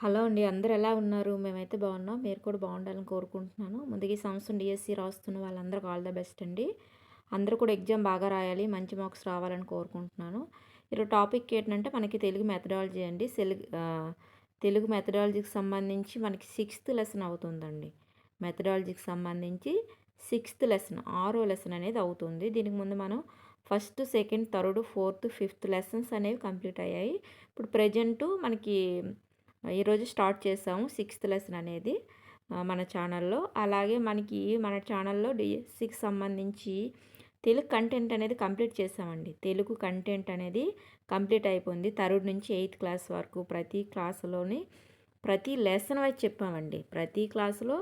Hello అండి. అందరూ ఎలా ఉన్నారు? మేమైతే బాగున్నాం. మీరు కూడా బాగుండాలని కోరుకుంటున్నాను. ముందుగా ఈ సంవత్సరం డీఎస్సీ రాస్తున్న వాళ్ళందరికి ఆల్ ద బెస్ట్ అండి. అందరూ కూడా ఎగ్జామ్ బాగా రాయాలి. మంచి మార్క్స్ రావాలని కోరుకుంటున్నాను. ఈరోజు టాపిక్ ఏంటంటే మనకి తెలుగు మెథడాలజీ అండి. తెలుగు మెథడాలజీకి సంబంధించి మనకి సిక్స్త్ లెసన్ అవుతుందండి. మెథడాలజీకి సంబంధించి సిక్స్త్ లెసన్, ఆరో లెసన్ అనేది అవుతుంది. దీనికి ముందు మనం first, second, third, fourth, fifth lessons అనేవి కంప్లీట్ అయ్యాయి. ఇప్పుడు ప్రజెంటు మనకి ఈరోజు స్టార్ట్ చేసాము సిక్స్త్ లెసన్ అనేది మన ఛానల్లో. అలాగే మనకి మన ఛానల్లో డిఎస్సికి సంబంధించి తెలుగు కంటెంట్ అనేది కంప్లీట్ చేసామండి. తెలుగు కంటెంట్ అనేది కంప్లీట్ అయిపోయింది. థర్డ్ నుంచి ఎయిత్ క్లాస్ వరకు ప్రతి క్లాసులోని ప్రతి లెసన్ వైజ్ చెప్పామండి. ప్రతి క్లాసులో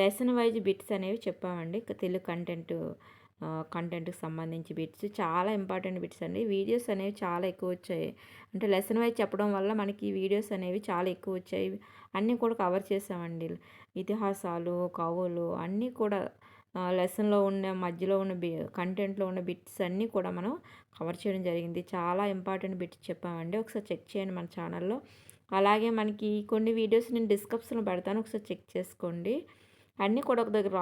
లెసన్ వైజ్ బిట్స్ అనేవి చెప్పామండి. తెలుగు కంటెంట్కి సంబంధించి బిట్స్ చాలా ఇంపార్టెంట్ బిట్స్ అండి. వీడియోస్ అనేవి చాలా ఎక్కువ వచ్చాయి. అంటే లెసన్ వైజ్ చెప్పడం వల్ల మనకి వీడియోస్ అనేవి చాలా ఎక్కువ వచ్చాయి. అన్నీ కూడా కవర్ చేసామండి. ఇతిహాసాలు, కవులు అన్నీ కూడా లెసన్లో ఉన్న మధ్యలో ఉన్న కంటెంట్లో ఉన్న బిట్స్ అన్నీ కూడా మనం కవర్ చేయడం జరిగింది. చాలా ఇంపార్టెంట్ బిట్స్ చెప్పామండి. ఒకసారి చెక్ చేయండి మన ఛానల్లో. అలాగే మనకి కొన్ని వీడియోస్ నేను డిస్క్రిప్షన్లో పెడతాను, ఒకసారి చెక్ చేసుకోండి. అన్నీ కూడా ఒక దగ్గర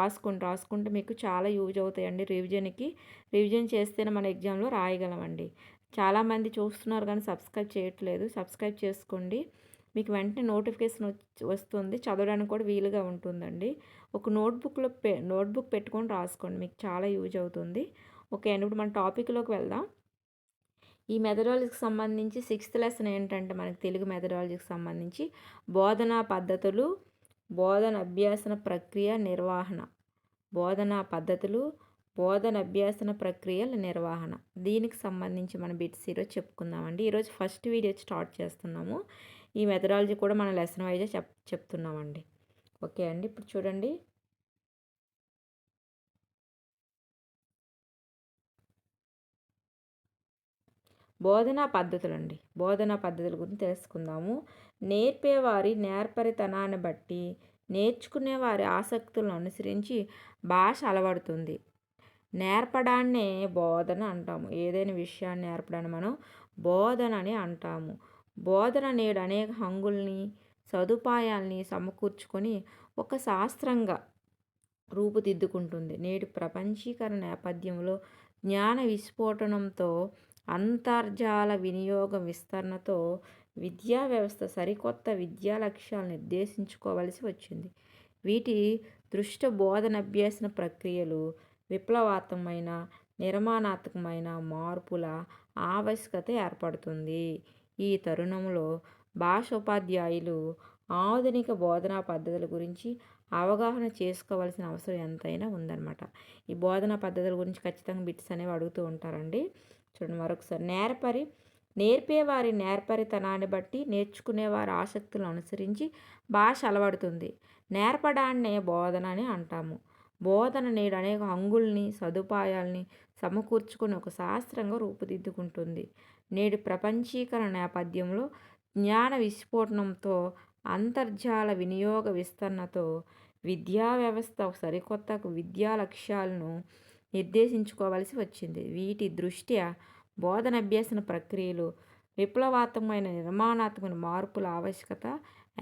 రాసుకుంటే మీకు చాలా యూజ్ అవుతాయండి. రివిజన్ చేస్తేనే మన ఎగ్జామ్లో రాయగలమండి. చాలామంది చూస్తున్నారు కానీ సబ్స్క్రైబ్ చేయట్లేదు. సబ్స్క్రైబ్ చేసుకోండి. మీకు వెంటనే నోటిఫికేషన్ వస్తుంది. చదవడానికి కూడా వీలుగా ఉంటుందండి. ఒక నోట్బుక్ పెట్టుకొని రాసుకోండి, మీకు చాలా యూజ్ అవుతుంది. ఓకే అండి, ఇప్పుడు మన టాపిక్లోకి వెళ్దాం. ఈ మెథడాలజీకి సంబంధించి సిక్స్త్ లెసన్ ఏంటంటే మనకి తెలుగు మెథడాలజీకి సంబంధించి బోధనా పద్ధతులు, బోధన అభ్యాసన ప్రక్రియ నిర్వహణ. బోధనా పద్ధతులు, బోధన అభ్యాసన ప్రక్రియల నిర్వహణ. దీనికి సంబంధించి మన బిట్స్ ఈరోజు చెప్పుకుందామండి. ఈరోజు ఫస్ట్ వీడియో స్టార్ట్ చేస్తున్నాము. ఈ మెథడాలజీ కూడా మన లెసన్ వైజే చెప్తున్నామండి. ఓకే అండి, ఇప్పుడు చూడండి. బోధనా పద్ధతులండి. బోధనా పద్ధతుల గురించి తెలుసుకుందాము. నేర్పేవారి నేర్పరితనాన్ని బట్టి, నేర్చుకునేవారి ఆసక్తులను అనుసరించి భాష అలవడుతుంది. నేర్పడాన్నే బోధన అంటాము. ఏదైనా విషయాన్ని నేర్పడాన్ని మనం బోధన అని అంటాము. బోధన నేడు అనేక హంగుల్ని, సదుపాయాల్ని సమకూర్చుకొని ఒక శాస్త్రంగా రూపుదిద్దుకుంటుంది. నేడు ప్రపంచీకరణ నేపథ్యంలో జ్ఞాన విస్ఫోటనంతో, అంతర్జాల వినియోగం విస్తరణతో విద్యా వ్యవస్థ సరికొత్త విద్యా లక్ష్యాలను నిర్దేశించుకోవలసి వచ్చింది. వీటి దృష్ట బోధనభ్యాసన ప్రక్రియలు విప్లవాత్మకమైన, నిర్మాణాత్మకమైన మార్పుల ఆవశ్యకత ఏర్పడుతుంది. ఈ తరుణంలో భాషోపాధ్యాయులు ఆధునిక బోధనా పద్ధతుల గురించి అవగాహన చేసుకోవాల్సిన అవసరం ఎంతైనా ఉందన్నమాట. ఈ బోధనా పద్ధతుల గురించి ఖచ్చితంగా బిట్స్ అనేవి అడుగుతూ ఉంటారండి. చూడండి మరొకసారి. నేర్పేవారి నేర్పరితనాన్ని బట్టి, నేర్చుకునేవారి ఆసక్తులను అనుసరించి భాష అలవడుతుంది. నేర్పడాన్నే బోధన అని అంటాము. బోధన నేడు అనేక హంగుల్ని, సదుపాయాల్ని సమకూర్చుకొని ఒక శాస్త్రంగా రూపుదిద్దుకుంటుంది. నేడు ప్రపంచీకరణ నేపథ్యంలో జ్ఞాన విస్ఫోటనంతో, అంతర్జాల వినియోగ విస్తరణతో విద్యా వ్యవస్థ సరికొత్త విద్యా లక్ష్యాలను నిర్దేశించుకోవలసి వచ్చింది. వీటి దృష్ట్యా బోధనభ్యసన ప్రక్రియలు విప్లవాత్మకమైన, నిర్మాణాత్మకమైన మార్పుల ఆవశ్యకత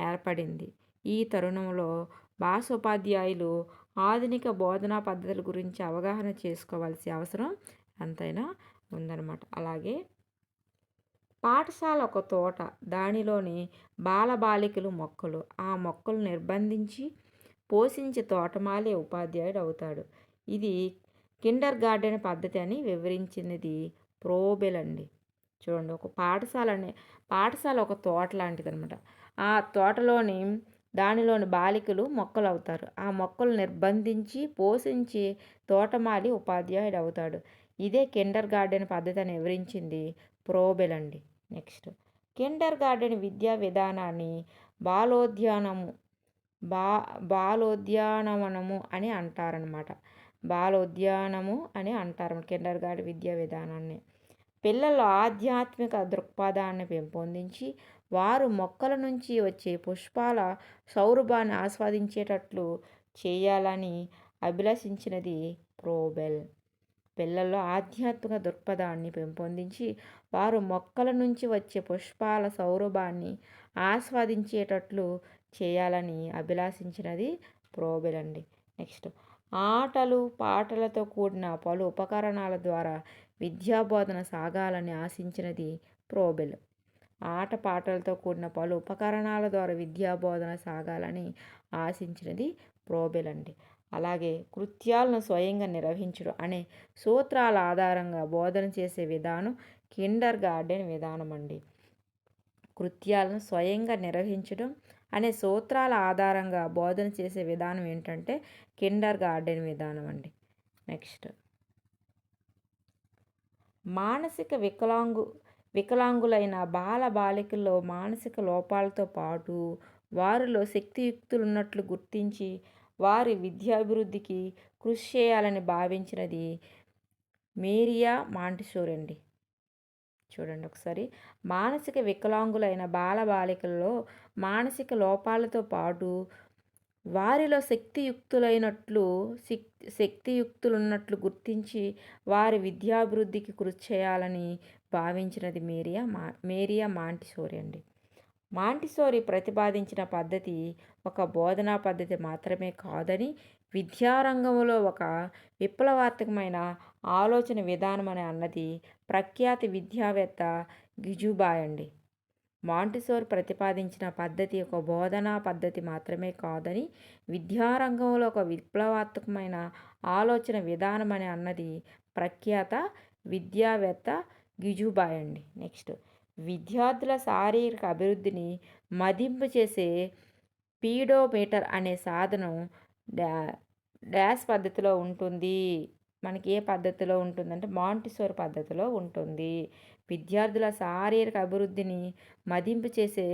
ఏర్పడింది. ఈ తరుణంలో భాషోపాధ్యాయులు ఆధునిక బోధనా పద్ధతుల గురించి అవగాహన చేసుకోవాల్సిన అవసరం ఎంతైనా ఉందన్నమాట. అలాగే పాఠశాల ఒక తోట, దానిలోని బాలబాలికలు మొక్కలు. ఆ మొక్కలు నిర్బంధించి పోషించి తోటమాలే ఉపాధ్యాయుడు అవుతాడు. ఇది కిండర్ గార్డెన్ పద్ధతి అని వివరించినది ప్రోబెల్ అండి. చూడండి, ఒక పాఠశాల ఒక తోట లాంటిది అనమాట. ఆ తోటలోని దానిలోని బాలికలు మొక్కలు అవుతారు. ఆ మొక్కలు నిర్బంధించి పోషించి తోటమాలి ఉపాధ్యాయుడు అవుతాడు. ఇదే కిండర్ గార్డెన్ పద్ధతి అని వివరించింది ప్రోబెల్ అండి. నెక్స్ట్, కిండర్ గార్డెన్ విద్యా విధానాన్ని బాలోద్యానము బాలోద్యానవనము అని అంటారనమాట. బాలోద్యానము అని అంటారు కిండర్ గార్డెన్ విద్యా విధానాన్ని. పిల్లల్లో ఆధ్యాత్మిక దృక్పథాన్ని పెంపొందించి వారు మొక్కల నుంచి వచ్చే పుష్పాల సౌరభాన్ని ఆస్వాదించేటట్లు చేయాలని అభిలషించినది ప్రోబెల్. పిల్లల్లో ఆధ్యాత్మిక దృక్పథాన్ని పెంపొందించి వారు మొక్కల నుంచి వచ్చే పుష్పాల సౌరభాన్ని ఆస్వాదించేటట్లు చేయాలని అభిలాషించినది ప్రోబెల్ అండి. నెక్స్ట్, ఆటలు పాటలతో కూడిన పలు ఉపకరణాల ద్వారా విద్యాబోధన సాగాలని ఆశించినది ప్రోబెల్. ఆట పాటలతో కూడిన పలు ఉపకరణాల ద్వారా విద్యాబోధన సాగాలని ఆశించినది ప్రోబెల్ అండి. అలాగే కృత్యాలను స్వయంగా నిర్వహించడం అనే సూత్రాల ఆధారంగా బోధన చేసే విధానం కిండర్ గార్డెన్ విధానం అండి. కృత్యాలను స్వయంగా నిర్వహించడం అనే సూత్రాల ఆధారంగా బోధన చేసే విధానం ఏంటంటే కిండర్ గార్డెన్ విధానం అండి. నెక్స్ట్, మానసిక వికలాంగులైన బాలికల్లో మానసిక లోపాలతో పాటు వారిలో శక్తియుక్తులు ఉన్నట్లు గుర్తించి వారి విద్యాభివృద్ధికి కృషి చేయాలని భావించినది మేరియా మాంటిసోరీ అండి. చూడండి ఒకసారి, మానసిక వికలాంగులైన బాలికలలో మానసిక లోపాలతో పాటు వారిలో శక్తియుక్తులున్నట్లు గుర్తించి వారి విద్యాభివృద్ధికి కృషి చేయాలని భావించినది మేరియా మాంటిసోరీ అండి. మాంటిసోరీ ప్రతిపాదించిన పద్ధతి ఒక బోధనా పద్ధతి మాత్రమే కాదని విద్యారంగంలో ఒక విప్లవాత్మకమైన ఆలోచన విధానం అని అన్నది ప్రఖ్యాత విద్యావేత్త గిజుబాయ్ అండి. మాంటిసోరీ ప్రతిపాదించిన పద్ధతి ఒక బోధనా పద్ధతి మాత్రమే కాదని విద్యారంగంలో ఒక విప్లవాత్మకమైన ఆలోచన విధానం అని అన్నది ప్రఖ్యాత విద్యావేత్త గిజుబాయ్ అండి. నెక్స్ట్, విద్యార్థుల శారీరక అభివృద్ధిని మదింపు చేసే పీడోమీటర్ అనే సాధనం డాష్ పద్ధతిలో ఉంటుంది. మనకి ఏ పద్ధతిలో ఉంటుందంటే మాంటిసోరీ పద్ధతిలో ఉంటుంది. విద్యార్థుల శారీరక అభివృద్ధిని మదింపు చేసే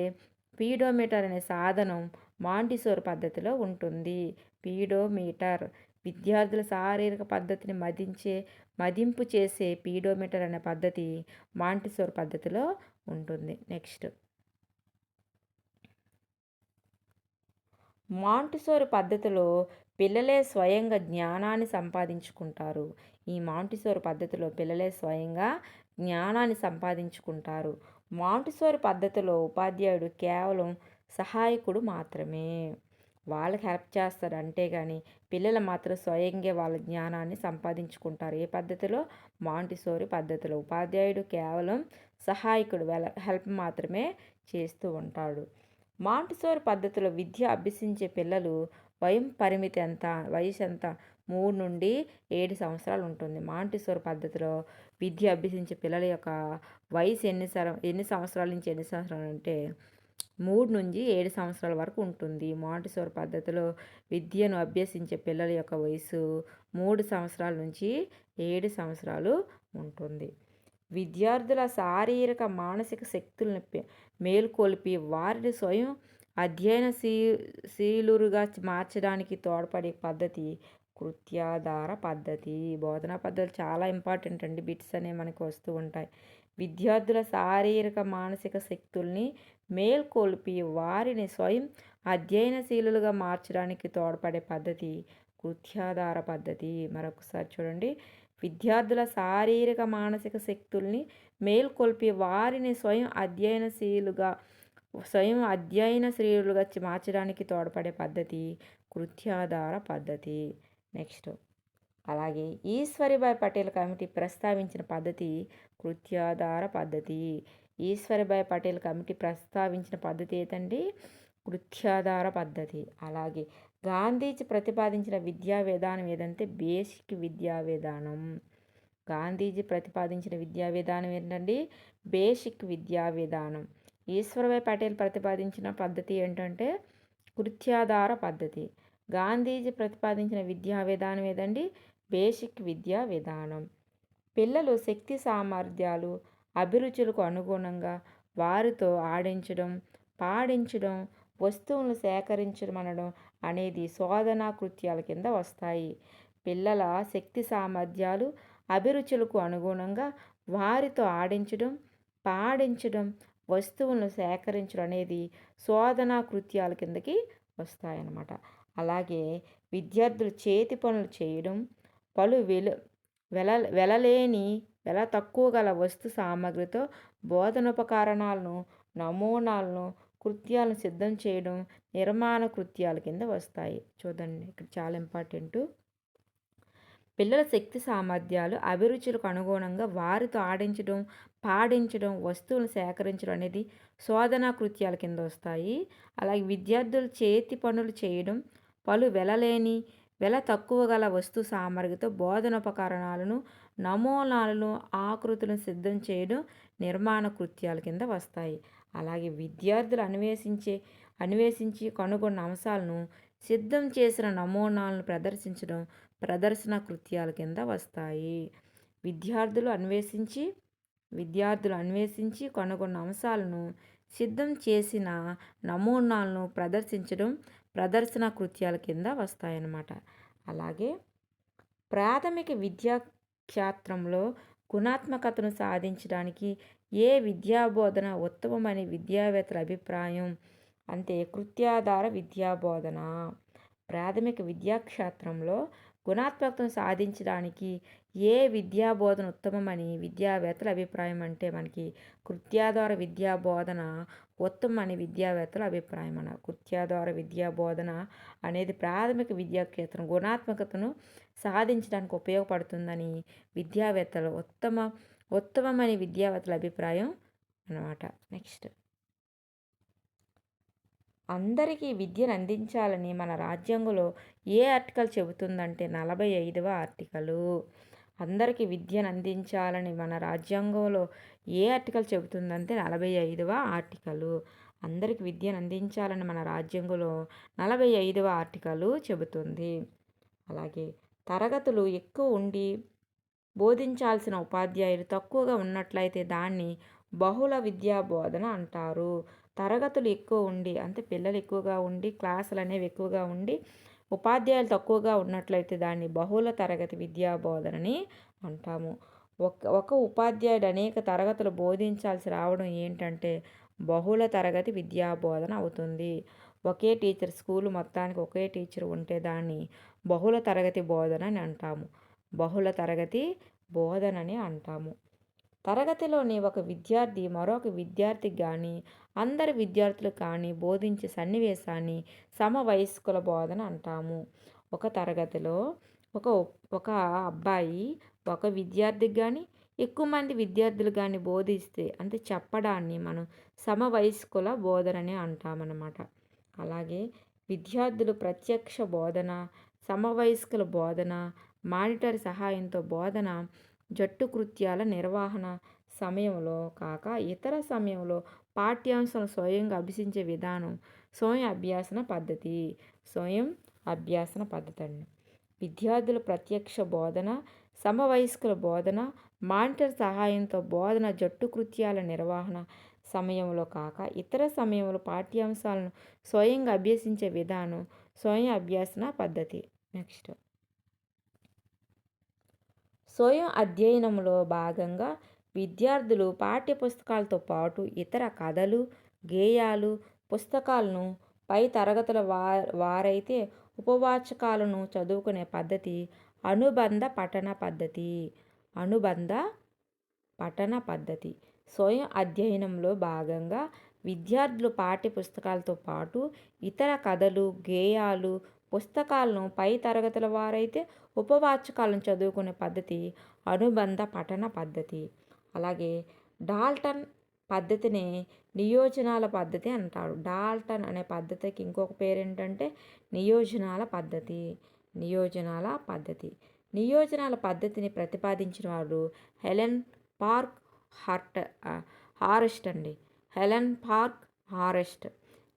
పీడోమీటర్ అనే సాధనం మాంటిసోరీ పద్ధతిలో ఉంటుంది. పీడోమీటర్ విద్యార్థుల శారీరక పద్ధతిని మదింపు చేసే పీడోమీటర్ అనే పద్ధతి మాంటిసోరీ పద్ధతిలో ఉంటుంది. నెక్స్ట్, మాంటిసోరీ పద్ధతిలో పిల్లలే స్వయంగా జ్ఞానాన్ని సంపాదించుకుంటారు. ఈ మాంటిసోరీ పద్ధతిలో పిల్లలే స్వయంగా జ్ఞానాన్ని సంపాదించుకుంటారు. మాంటిసోరీ పద్ధతిలో ఉపాధ్యాయుడు కేవలం సహాయకుడు మాత్రమే. వాళ్ళకి హెల్ప్ చేస్తారు అంతేగాని పిల్లలు మాత్రం స్వయంగా వాళ్ళ జ్ఞానాన్ని సంపాదించుకుంటారు. ఏ పద్ధతిలో? మాంటిసోరీ పద్ధతిలో. ఉపాధ్యాయుడు కేవలం సహాయకుడు, హెల్ప్ మాత్రమే చేస్తూ ఉంటాడు. మాంటిసోరీ పద్ధతిలో విద్య అభ్యసించే పిల్లలు వయసు ఎంత? 3 నుండి 7 సంవత్సరాలు ఉంటుంది. మాంటిసోరీ పద్ధతిలో విద్య అభ్యసించే పిల్లల యొక్క వయసు ఎన్ని సంవత్సరాల నుంచి ఎన్ని సంవత్సరాలు అంటే 3 నుంచి 7 సంవత్సరాల వరకు ఉంటుంది. మాంటిసోరీ పద్ధతిలో విద్యను అభ్యసించే పిల్లల యొక్క వయసు 3 సంవత్సరాల నుంచి 7 సంవత్సరాలు ఉంటుంది. విద్యార్థుల శారీరక మానసిక శక్తులను మేల్కొల్పి వారిని స్వయం అధ్యయనశీలురుగా మార్చడానికి తోడ్పడే పద్ధతి కృత్యాధార పద్ధతి. బోధనా పద్ధతులు చాలా ఇంపార్టెంట్ అండి. బిట్స్ అనేవి మనకు వస్తూ ఉంటాయి. విద్యార్థుల శారీరక మానసిక శక్తుల్ని మేల్కొల్పి వారిని స్వయం అధ్యయనశీలులుగా మార్చడానికి తోడ్పడే పద్ధతి కృత్యాధార పద్ధతి. మరొకసారి చూడండి, విద్యార్థుల శారీరక మానసిక శక్తుల్ని మేల్కొల్పి వారిని స్వయం అధ్యయనశీలులుగా మార్చడానికి తోడ్పడే పద్ధతి కృత్యాధార పద్ధతి. నెక్స్ట్, అలాగే ఈశ్వరీబాయి పటేల్ కమిటీ ప్రస్తావించిన పద్ధతి కృత్యాధార పద్ధతి. ఈశ్వరీబాయి పటేల్ కమిటీ ప్రస్తావించిన పద్ధతి ఏదండి? కృత్యాధార పద్ధతి. అలాగే గాంధీజీ ప్రతిపాదించిన విద్యా విధానం ఏదంటే బేసిక్ విద్యా విధానం. గాంధీజీ ప్రతిపాదించిన విద్యా విధానం ఏంటండి? బేసిక్ విద్యా విధానం. ఈశ్వరభాయ్ పటేల్ ప్రతిపాదించిన పద్ధతి ఏంటంటే కృత్యాధార పద్ధతి. గాంధీజీ ప్రతిపాదించిన విద్యా విధానం ఏదండి? బేసిక్ విద్యా విధానం. పిల్లలు శక్తి సామర్థ్యాలు అభిరుచులకు అనుగుణంగా వారితో ఆడించడం, పాడించడం, వస్తువులను సేకరించడం అనడం అనేది శోధనా కృత్యాల కింద వస్తాయి. పిల్లల శక్తి సామర్థ్యాలు అభిరుచులకు అనుగుణంగా వారితో ఆడించడం, పాడించడం, వస్తువులను సేకరించడం అనేది శోధనా కృత్యాల కిందకి వస్తాయన్నమాట. అలాగే విద్యార్థులు చేతి పనులు చేయడం, పలు వెల తక్కువ గల వస్తు సామగ్రితో బోధనోపకరణాలను, నమూనాలను కృత్యాలను సిద్ధం చేయడం నిర్మాణ కృత్యాల కింద వస్తాయి. చూడండి ఇక్కడ చాలా ఇంపార్టెంటు. పిల్లల శక్తి సామర్థ్యాలు, అభిరుచులకు అనుగుణంగా వారితో ఆడించడం, పాడించడం, వస్తువులను సేకరించడం అనేది శోధనా కృత్యాల కింద వస్తాయి. అలాగే విద్యార్థులు చేతి పనులు చేయడం, పలు వెల తక్కువ గల వస్తు సామగ్రితో బోధనోపకరణాలను, నమూనాలను, ఆకృతులను సిద్ధం చేయడం నిర్మాణ కృత్యాల కింద వస్తాయి. అలాగే విద్యార్థులు అన్వేషించి కనుగొన్న అంశాలను సిద్ధం చేసిన నమూనాలను ప్రదర్శించడం ప్రదర్శన కృత్యాల కింద వస్తాయి. విద్యార్థులు అన్వేషించి కనుగొన్న అంశాలను సిద్ధం చేసిన నమూనాలను ప్రదర్శించడం ప్రదర్శన కృత్యాల కింద వస్తాయన్నమాట. అలాగే ప్రాథమిక విద్యా క్షేత్రంలో గుణాత్మకతను సాధించడానికి ఏ విద్యాబోధన ఉత్తమమని విద్యావేత్తల అభిప్రాయం అంటే కృత్యాధార విద్యాబోధన. ప్రాథమిక విద్యాక్షేత్రంలో గుణాత్మకతను సాధించడానికి ఏ విద్యాబోధన ఉత్తమమని విద్యావేత్తల అభిప్రాయం అంటే మనకి కృత్యాధార విద్యాబోధన ఉత్తమమని విద్యావేత్తల అభిప్రాయం కృత్యాధార విద్యాబోధన అనేది ప్రాథమిక విద్యాక్షేత్రం గుణాత్మకతను సాధించడానికి ఉపయోగపడుతుందని విద్యావేత్తలు ఉత్తమమని విద్యావేత్తల అభిప్రాయం అన్నమాట. నెక్స్ట్, అందరికీ విద్యను అందించాలని మన రాజ్యాంగంలో ఏ ఆర్టికల్ చెబుతుందంటే 45వ ఆర్టికలు. అందరికీ విద్యను అందించాలని మన రాజ్యాంగంలో ఏ ఆర్టికల్ చెబుతుందంటే 45వ ఆర్టికలు. అందరికీ విద్యను అందించాలని మన రాజ్యాంగంలో 45వ ఆర్టికలు చెబుతుంది. అలాగే తరగతులు ఎక్కువ ఉండి బోధించాల్సిన ఉపాధ్యాయులు తక్కువగా ఉన్నట్లయితే దాన్ని బహుళ విద్యా బోధన అంటారు. తరగతులు ఎక్కువ ఉండి అంటే పిల్లలు ఎక్కువగా ఉండి క్లాసులు అనేవి ఎక్కువగా ఉండి ఉపాధ్యాయులు తక్కువగా ఉన్నట్లయితే దాన్ని బహుళ తరగతి విద్యా బోధనని అంటాము. ఒక ఉపాధ్యాయుడు అనేక తరగతులు బోధించాల్సి రావడం ఏంటంటే బహుళ తరగతి విద్యా బోధన అవుతుంది. ఒకే టీచర్ స్కూలు మొత్తానికి ఒకే టీచర్ ఉంటే దాన్ని బహుళ తరగతి బోధన అని అంటాము. బహుళ తరగతి బోధనని అంటాము. తరగతిలోని ఒక విద్యార్థి మరొక విద్యార్థికి కానీ అందరి విద్యార్థులకు కానీ బోధించే సన్నివేశాన్ని సమవయస్కుల బోధన అంటాము. ఒక తరగతిలో ఒక అబ్బాయి ఒక విద్యార్థికి కానీ ఎక్కువ మంది విద్యార్థులు కానీ బోధిస్తే అంటే చెప్పడాన్ని మనం సమవయస్కుల బోధనని అంటామన్నమాట. అలాగే విద్యార్థులు ప్రత్యక్ష బోధన, సమవయస్కుల బోధన, మానిటర్ సహాయంతో బోధన, జట్టు కృత్యాల నిర్వహణ సమయంలో కాక ఇతర సమయంలో పాఠ్యాంశాలను స్వయంగా అభ్యసించే విధానం స్వయం అభ్యాసన పద్ధతి అండి. విద్యార్థుల ప్రత్యక్ష బోధన, సమవయస్కుల బోధన, మానిటర్ సహాయంతో బోధన, జట్టు కృత్యాల నిర్వహణ సమయంలో కాక ఇతర సమయంలో పాఠ్యాంశాలను స్వయంగా అభ్యసించే విధానం స్వయం అభ్యాసన పద్ధతి. నెక్స్ట్, స్వయం అధ్యయనంలో భాగంగా విద్యార్థులు పాఠ్యపుస్తకాలతో పాటు ఇతర కథలు, గేయాలు, పుస్తకాలను పై తరగతుల వారైతే ఉపవాచకాలను చదువుకునే పద్ధతి అనుబంధ పఠన పద్ధతి. స్వయం అధ్యయనంలో భాగంగా విద్యార్థులు పాఠ్యపుస్తకాలతో పాటు ఇతర కథలు, గేయాలు, పుస్తకాలను పై తరగతుల వారైతే ఉపవాచకాలను చదువుకునే పద్ధతి అనుబంధ పఠన పద్ధతి. అలాగే డాల్టన్ పద్ధతిని నియోజనాల పద్ధతి అంటారు. డాల్టన్ అనే పద్ధతికి ఇంకొక పేరు ఏంటంటే నియోజనాల పద్ధతిని ప్రతిపాదించిన వారు హెలెన్ పార్క్ హారెస్ట్.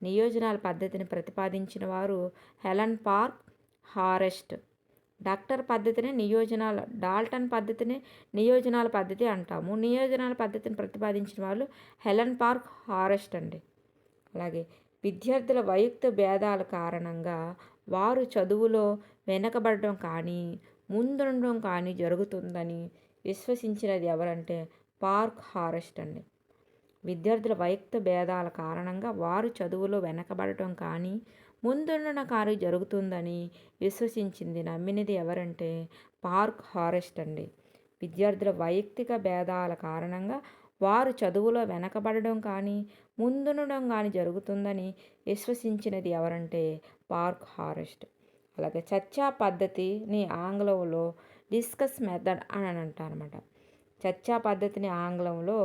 నియోజనాల పద్ధతిని ప్రతిపాదించిన వారు హెలెన్ పార్క్ హారెస్ట్. డాల్టన్ పద్ధతిని నియోజనాల పద్ధతి అంటాము. నియోజనాల పద్ధతిని ప్రతిపాదించిన వాళ్ళు హెలెన్ పార్క్ హారెస్ట్ అండి. అలాగే విద్యార్థుల వైయక్తిక భేదాల కారణంగా వారు చదువులో వెనకబడడం కానీ ముందుండడం కానీ జరుగుతుందని విశ్వసించినది ఎవరంటే పార్క్ హారెస్ట్ అండి. విద్యార్థుల వైయక్తిక భేదాల కారణంగా వారు చదువులో వెనకబడటం కానీ ముందుండన కానీ జరుగుతుందని నమ్మినది ఎవరంటే పార్క్ హారెస్ట్ అండి. విద్యార్థుల వైయక్తిక భేదాల కారణంగా వారు చదువులో వెనకబడడం కానీ ముందుండడం కానీ జరుగుతుందని విశ్వసించినది ఎవరంటే పార్క్ హారెస్ట్. అలాగే చర్చా పద్ధతిని ఆంగ్లంలో డిస్కస్ మెథడ్ అని అంటారన్నమాట. చర్చా పద్ధతిని ఆంగ్లంలో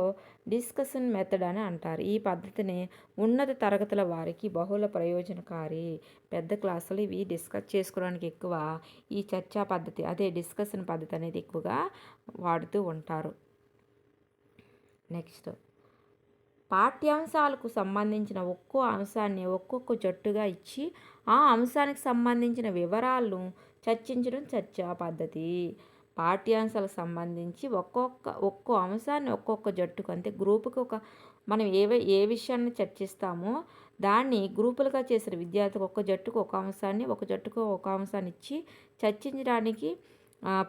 డిస్కషన్ మెథడ్ అని అంటారు. ఈ పద్ధతిని ఉన్నత తరగతుల వారికి బహుళ ప్రయోజనకారి. పెద్ద క్లాసులు ఇవి డిస్కస్ చేసుకోవడానికి ఎక్కువ ఈ చర్చా పద్ధతి అదే డిస్కషన్ పద్ధతి అనేది ఎక్కువగా వాడుతూ ఉంటారు. నెక్స్ట్, పాఠ్యాంశాలకు సంబంధించిన ఒక్కో అంశాన్ని ఒక్కొక్క జట్టుగా ఇచ్చి ఆ అంశానికి సంబంధించిన వివరాలను చర్చించడం చర్చా పద్ధతి. పాఠ్యాంశాలకు సంబంధించి ఒక్కో అంశాన్ని ఒక్కొక్క జట్టుకు అంటే గ్రూపుకి మనం ఏ విషయాన్ని చర్చిస్తామో దాన్ని గ్రూపులుగా చేసిన విద్యార్థులకు ఒక జట్టుకు ఒక అంశాన్ని ఒక జట్టుకు ఒక అంశాన్ని ఇచ్చి చర్చించడానికి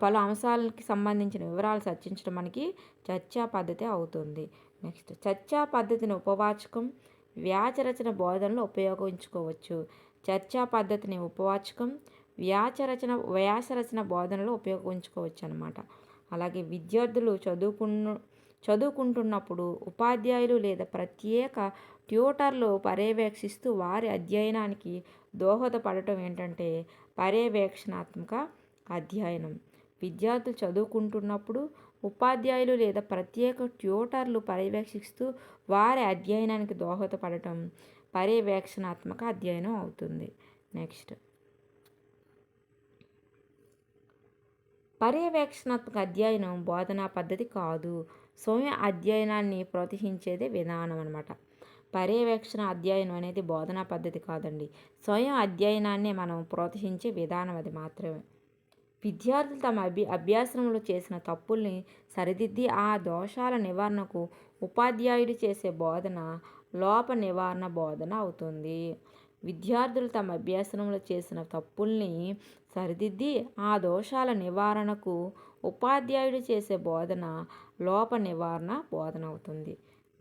పలు అంశాలకి సంబంధించిన వివరాలు చర్చించడం మనకి చర్చా పద్ధతి అవుతుంది. నెక్స్ట్, చర్చా పద్ధతిని ఉపవాచకం వ్యాసరచన బోధనలో ఉపయోగించుకోవచ్చు. చర్చా పద్ధతిని ఉపవాచకం వ్యాసరచన బోధనలో ఉపయోగించుకోవచ్చు అన్నమాట. అలాగే విద్యార్థులు చదువుకుంటున్నప్పుడు ఉపాధ్యాయులు లేదా ప్రత్యేక ట్యూటర్లు పర్యవేక్షిస్తూ వారి అధ్యయనానికి దోహదపడటం ఏంటంటే పర్యవేక్షణాత్మక అధ్యయనం. విద్యార్థులు చదువుకుంటున్నప్పుడు ఉపాధ్యాయులు లేదా ప్రత్యేక ట్యూటర్లు పర్యవేక్షిస్తూ వారి అధ్యయనానికి దోహదపడటం పర్యవేక్షణాత్మక అధ్యయనం అవుతుంది. నెక్స్ట్, పర్యవేక్షణాత్మక అధ్యయనం బోధనా పద్ధతి కాదు, స్వయం అధ్యయనాన్ని ప్రోత్సహించేదే విధానం అన్నమాట. పర్యవేక్షణ అధ్యయనం అనేది బోధనా పద్ధతి కాదండి, స్వయం అధ్యయనాన్ని మనం ప్రోత్సహించే విధానం అది మాత్రమే. విద్యార్థులు తమ అభ్యాసంలో చేసిన తప్పుల్ని సరిదిద్ది ఆ దోషాల నివారణకు ఉపాధ్యాయుడు చేసే బోధన లోప నివారణ బోధన అవుతుంది. విద్యార్థులు తమ అభ్యాసంలో చేసిన తప్పుల్ని సరిదిద్ది ఆ దోషాల నివారణకు ఉపాధ్యాయుడు చేసే బోధన లోప నివారణ బోధన అవుతుంది.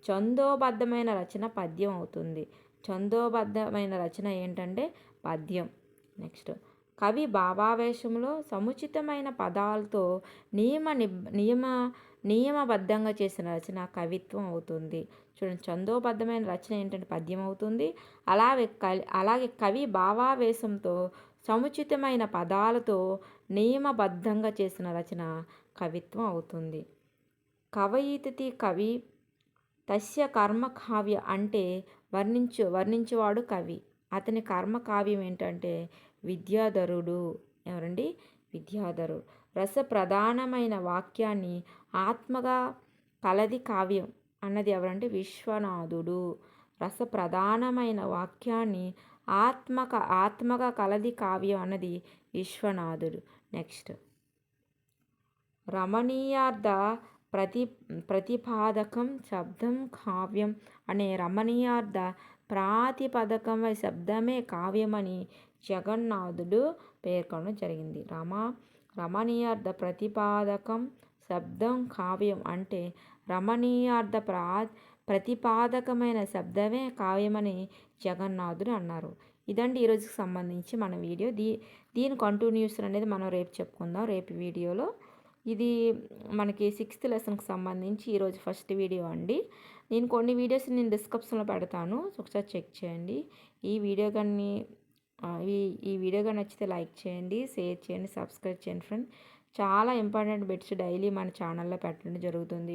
ఛందోబద్ధమైన రచన పద్యం అవుతుంది. ఛందోబద్ధమైన రచన ఏంటంటే పద్యం. నెక్స్ట్, కవి భావావేశంలో సముచితమైన పదాలతో నియమబద్ధంగా చేసిన రచన కవిత్వం అవుతుంది. చూడండి, ఛందోబద్ధమైన రచన ఏంటంటే పద్యం అవుతుంది. అలాగే కవి భావావేశంతో సముచితమైన పదాలతో నియమబద్ధంగా చేసిన రచన కవిత్వం అవుతుంది. కవయితి కవి తస్య కర్మకావ్య అంటే వర్ణించేవాడు కవి. అతని కర్మకావ్యం ఏంటంటే విద్యాధరుడు. ఎవరండి? విద్యాధరుడు. రసప్రధానమైన వాక్యాన్ని ఆత్మగా కలది కావ్యం అన్నది ఎవరంటే విశ్వనాథుడు. రసప్రధానమైన వాక్యాన్ని ఆత్మగా కలది కావ్యం అన్నది విశ్వనాథుడు. నెక్స్ట్, రమణీయార్థ ప్రతిపాదకం శబ్దం కావ్యం అనే రమణీయార్థ ప్రాతిపదకం శబ్దమే కావ్యమని జగన్నాథుడు పేర్కొనడం జరిగింది. రమణీయార్థ ప్రతిపాదకం శబ్దం కావ్యం అంటే రమణీయార్థ ప్రతిపాదకమైన శబ్దమే కావ్యమని జగన్నాథుడు అన్నారు. ఇదండి ఈరోజుకి సంబంధించి మన వీడియో. దీని కంటిన్యూషన్ అనేది మనం రేపు చెప్పుకుందాం రేపు వీడియోలో. ఇది మనకి 6th లెసన్కి సంబంధించి ఈరోజు ఫస్ట్ వీడియో అండి. నేను కొన్ని వీడియోస్ డిస్క్రిప్షన్లో పెడతాను, ఒకసారి చెక్ చేయండి. ఈ వీడియో కానీ నచ్చితే లైక్ చేయండి, షేర్ చేయండి, సబ్స్క్రైబ్ చేయండి ఫ్రెండ్. చాలా ఇంపార్టెంట్ బిట్స్ డైలీ మన ఛానల్లో పెట్టడం జరుగుతుంది.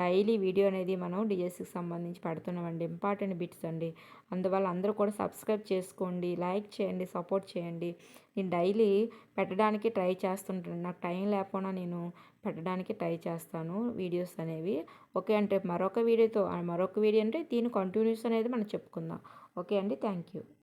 డైలీ వీడియో అనేది మనం డిఎస్సికి సంబంధించి పెడుతున్నామండి, ఇంపార్టెంట్ బిట్స్ అండి. అందువల్ల అందరూ కూడా సబ్స్క్రైబ్ చేసుకోండి, లైక్ చేయండి, సపోర్ట్ చేయండి. నేను డైలీ పెట్టడానికి ట్రై చేస్తుంటాను, నాకు టైం లేకపోయినా నేను పెట్టడానికి ట్రై చేస్తాను వీడియోస్ అనేవి. ఓకే అంటే మరొక వీడియో అంటే దీని కంటిన్యూస్ అనేది మనం చెప్పుకుందాం. ఓకే అండి, థ్యాంక్ యూ.